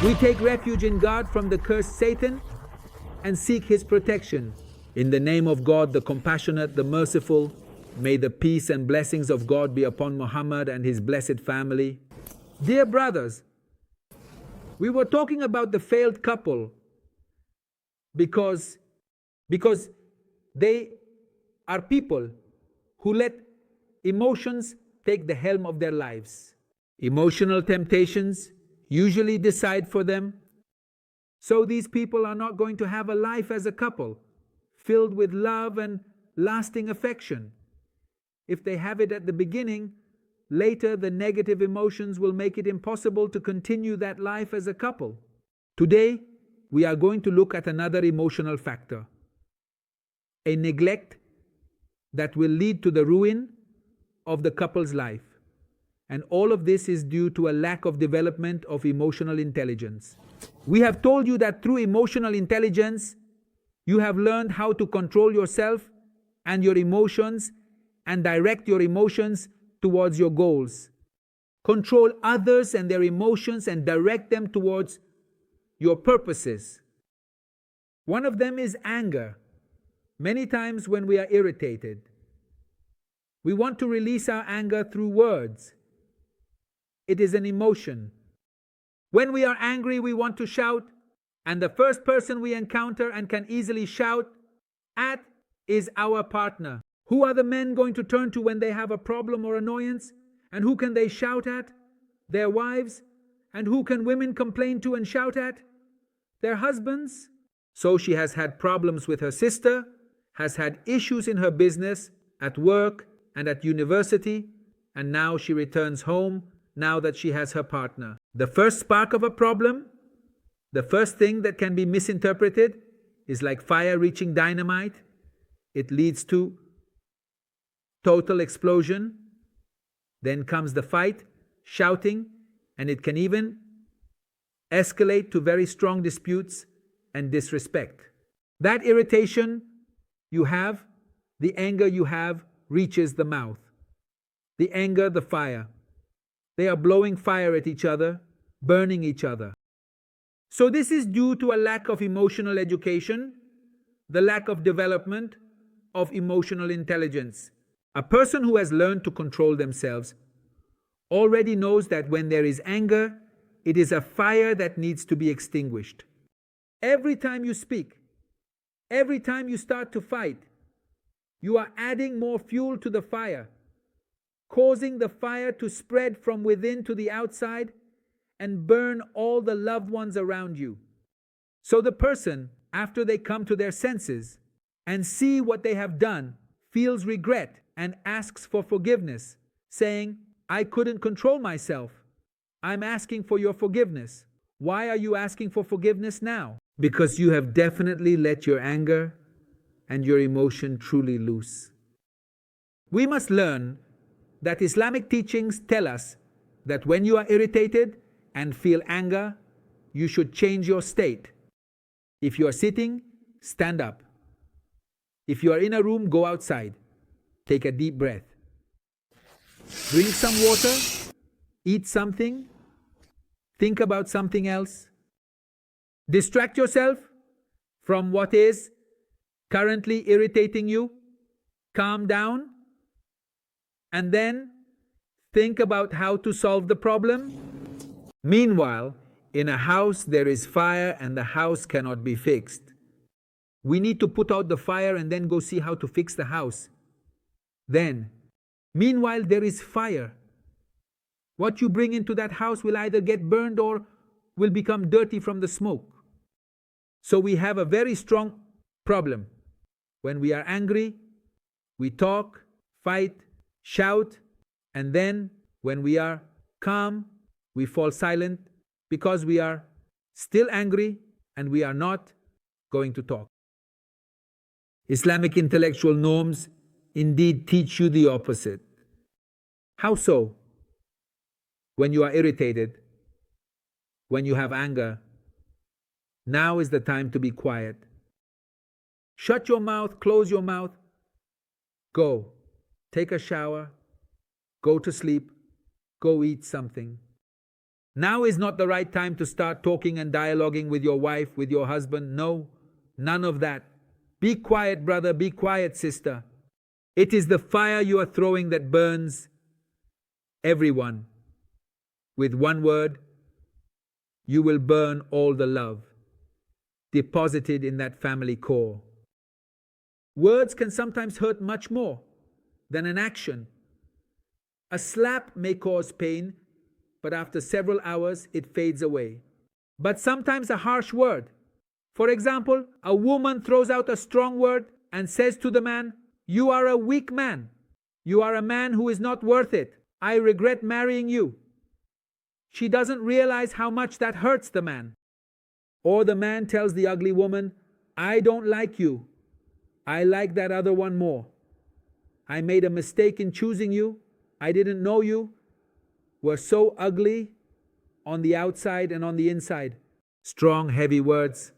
We take refuge in God from the cursed Satan and seek his protection. In the name of God, the compassionate, the merciful, may the peace and blessings of God be upon Muhammad and his blessed family. Dear brothers, we were talking about the failed couple because they are people who let emotions take the helm of their lives. Emotional temptations usually decide for them. So these people are not going to have a life as a couple filled with love and lasting affection. If they have it at the beginning, later the negative emotions will make it impossible to continue that life as a couple. Today, we are going to look at another emotional factor, a neglect that will lead to the ruin of the couple's life. And all of this is due to a lack of development of emotional intelligence. We have told you that through emotional intelligence, you have learned how to control yourself and your emotions and direct your emotions towards your goals. Control others and their emotions and direct them towards your purposes. One of them is anger. Many times when we are irritated, we want to release our anger through words. It is an emotion. When we are angry, we want to shout, and the first person we encounter and can easily shout at is our partner. Who are the men going to turn to when they have a problem or annoyance? And who can they shout at? Their wives. And who can women complain to and shout at? Their husbands. So she has had problems with her sister, has had issues in her business, at work, and at university, and now she returns home now that she has her partner. The first spark of a problem, the first thing that can be misinterpreted, is like fire reaching dynamite. It leads to total explosion. Then comes the fight, shouting, and it can even escalate to very strong disputes and disrespect. That irritation you have, the anger you have, reaches the mouth. The anger, the fire. They are blowing fire at each other, burning each other. So this is due to a lack of emotional education, the lack of development of emotional intelligence. A person who has learned to control themselves already knows that when there is anger, it is a fire that needs to be extinguished. Every time you speak, every time you start to fight, you are adding more fuel to the fire, causing the fire to spread from within to the outside and burn all the loved ones around you. So the person, after they come to their senses and see what they have done, feels regret and asks for forgiveness, saying, I couldn't control myself. I'm asking for your forgiveness. Why are you asking for forgiveness now? Because you have definitely let your anger and your emotion truly loose. We must learn that Islamic teachings tell us that when you are irritated and feel anger, you should change your state. If you are sitting, stand up. If you are in a room, go outside. Take a deep breath. Drink some water, eat something, think about something else. Distract yourself from what is currently irritating you. Calm down. And then think about how to solve the problem. Meanwhile, in a house there is fire and the house cannot be fixed. We need to put out the fire and then go see how to fix the house. Then, meanwhile there is fire. What you bring into that house will either get burned or will become dirty from the smoke. So we have a very strong problem. When we are angry, we talk, fight, shout, and then when we are calm, we fall silent because we are still angry and we are not going to talk. Islamic intellectual norms indeed teach you the opposite. How so? When you are irritated, when you have anger, now is the time to be quiet. Shut your mouth, close your mouth, go, take a shower, go to sleep, go eat something. Now is not the right time to start talking and dialoguing with your wife, with your husband. No, none of that. Be quiet, brother. Be quiet, sister. It is the fire you are throwing that burns everyone. With one word, you will burn all the love deposited in that family core. Words can sometimes hurt much more than an action. A slap may cause pain, but after several hours it fades away. But sometimes a harsh word. For example, a woman throws out a strong word and says to the man, "You are a weak man. You are a man who is not worth it. I regret marrying you." She doesn't realize how much that hurts the man. Or the man tells the ugly woman, "I don't like you. I like that other one more. I made a mistake in choosing you. I didn't know you were so ugly on the outside and on the inside." Strong, heavy words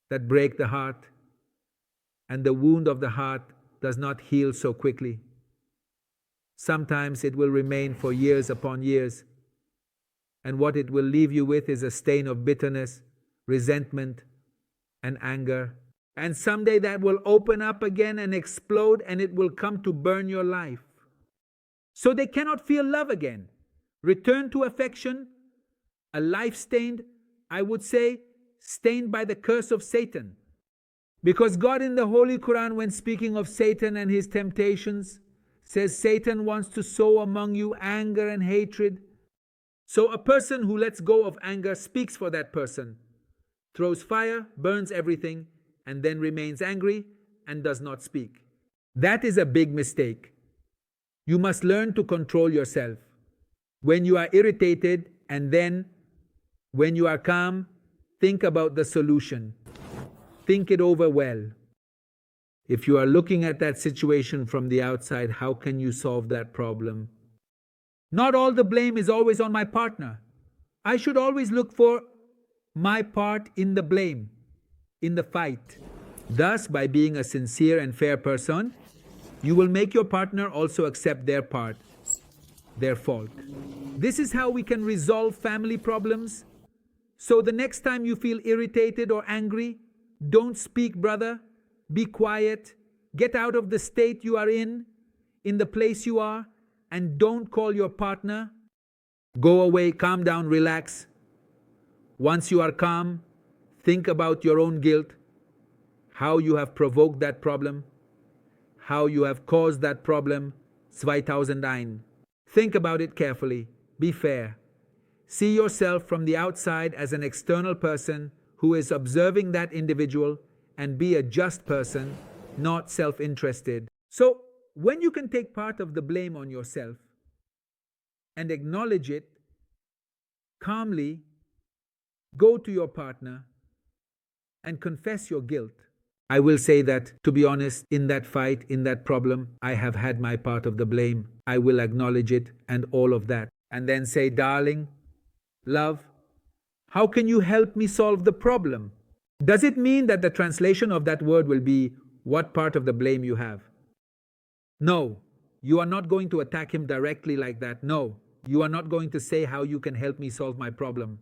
that break the heart. And the wound of the heart does not heal so quickly. Sometimes it will remain for years upon years. And what it will leave you with is a stain of bitterness, resentment, and anger. And someday that will open up again and explode, and it will come to burn your life. So they cannot feel love again. Return to affection, a life stained, I would say, stained by the curse of Satan. Because God in the Holy Quran, when speaking of Satan and his temptations, says Satan wants to sow among you anger and hatred. So a person who lets go of anger speaks for that person, throws fire, burns everything, and then remains angry and does not speak. That is a big mistake. You must learn to control yourself. When you are irritated and then when you are calm, think about the solution. Think it over well. If you are looking at that situation from the outside, how can you solve that problem? Not all the blame is always on my partner. I should always look for my part in the blame, in the fight. Thus, by being a sincere and fair person, you will make your partner also accept their part, their fault. This is how we can resolve family problems. So the next time you feel irritated or angry, don't speak, brother. Be quiet. Get out of the state you are in the place you are, and don't call your partner. Go away, calm down, relax. Once you are calm, think about your own guilt, how you have provoked that problem, how you have caused that problem. 2001. Think about it carefully. Be fair. See yourself from the outside as an external person who is observing that individual, and be a just person, not self-interested. So, when you can take part of the blame on yourself and acknowledge it calmly, go to your partner and confess your guilt. I will say that, to be honest, in that fight, in that problem, I have had my part of the blame. I will acknowledge it and all of that. And then say, "Darling, love, how can you help me solve the problem?" Does it mean that the translation of that word will be what part of the blame you have? No, you are not going to attack him directly like that. No, you are not going to say how you can help me solve my problem.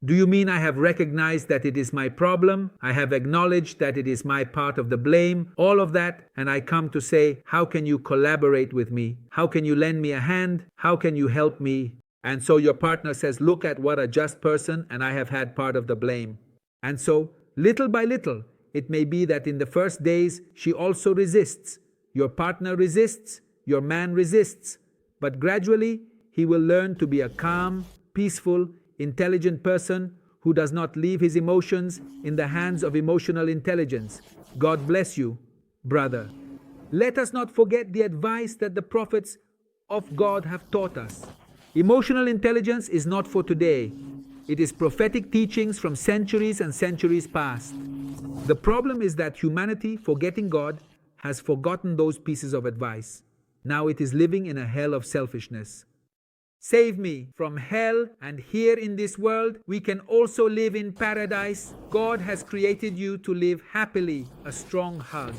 Do you mean I have recognized that it is my problem? I have acknowledged that it is my part of the blame, all of that, and I come to say, how can you collaborate with me? How can you lend me a hand? How can you help me? And so your partner says, look at what a just person, and I have had part of the blame. And so, little by little, it may be that in the first days, she also resists. Your partner resists, your man resists. But gradually, he will learn to be a calm, peaceful, intelligent person who does not leave his emotions in the hands of emotional intelligence. God bless you, brother. Let us not forget the advice that the prophets of God have taught us. Emotional intelligence is not for today. It is prophetic teachings from centuries and centuries past. The problem is that humanity, forgetting God, has forgotten those pieces of advice. Now it is living in a hell of selfishness. Save me from hell, and here in this world we can also live in paradise. God has created you to live happily. A strong hug.